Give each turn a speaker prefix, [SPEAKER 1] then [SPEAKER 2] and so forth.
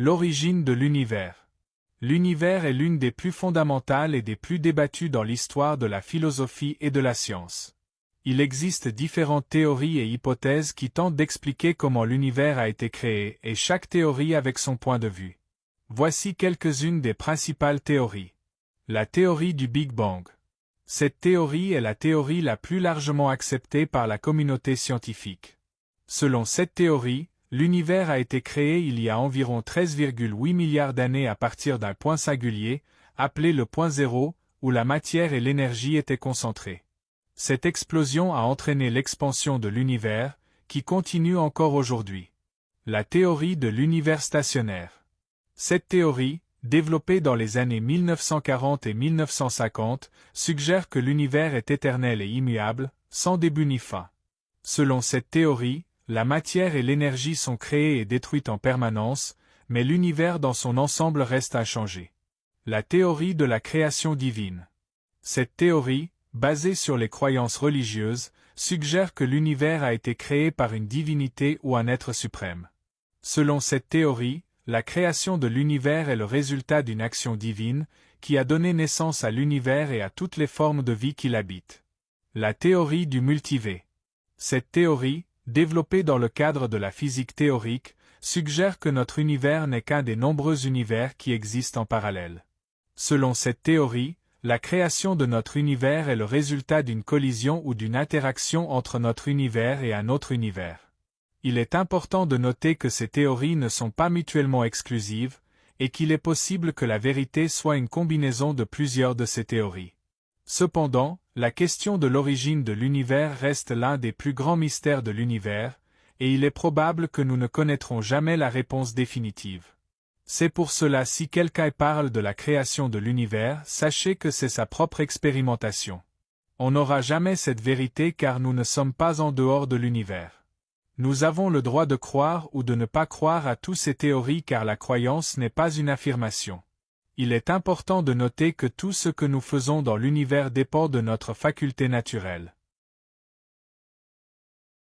[SPEAKER 1] L'origine de l'univers. L'univers est l'une des plus fondamentales et des plus débattues dans l'histoire de la philosophie et de la science. Il existe différentes théories et hypothèses qui tentent d'expliquer comment l'univers a été créé, et chaque théorie avec son point de vue. Voici quelques-unes des principales théories. La théorie du Big Bang. Cette théorie est la théorie la plus largement acceptée par la communauté scientifique. Selon cette théorie, l'univers a été créé il y a environ 13,8 milliards d'années à partir d'un point singulier, appelé le point zéro, où la matière et l'énergie étaient concentrées. Cette explosion a entraîné l'expansion de l'univers, qui continue encore aujourd'hui. La théorie de l'univers stationnaire. Cette théorie, développée dans les années 1940 et 1950, suggère que l'univers est éternel et immuable, sans début ni fin. Selon cette théorie, la matière et l'énergie sont créées et détruites en permanence, mais l'univers dans son ensemble reste inchangé. La théorie de la création divine. Cette théorie, basée sur les croyances religieuses, suggère que l'univers a été créé par une divinité ou un être suprême. Selon cette théorie, la création de l'univers est le résultat d'une action divine, qui a donné naissance à l'univers et à toutes les formes de vie qui l'habitent. La théorie du multivers. Cette théorie, développée dans le cadre de la physique théorique, suggère que notre univers n'est qu'un des nombreux univers qui existent en parallèle. Selon cette théorie, la création de notre univers est le résultat d'une collision ou d'une interaction entre notre univers et un autre univers. Il est important de noter que ces théories ne sont pas mutuellement exclusives, et qu'il est possible que la vérité soit une combinaison de plusieurs de ces théories. Cependant, la question de l'origine de l'univers reste l'un des plus grands mystères de l'univers, et il est probable que nous ne connaîtrons jamais la réponse définitive. C'est pour cela si quelqu'un parle de la création de l'univers, sachez que c'est sa propre expérimentation. On n'aura jamais cette vérité car nous ne sommes pas en dehors de l'univers. Nous avons le droit de croire ou de ne pas croire à toutes ces théories car la croyance n'est pas une affirmation. Il est important de noter que tout ce que nous faisons dans l'univers dépend de notre faculté naturelle.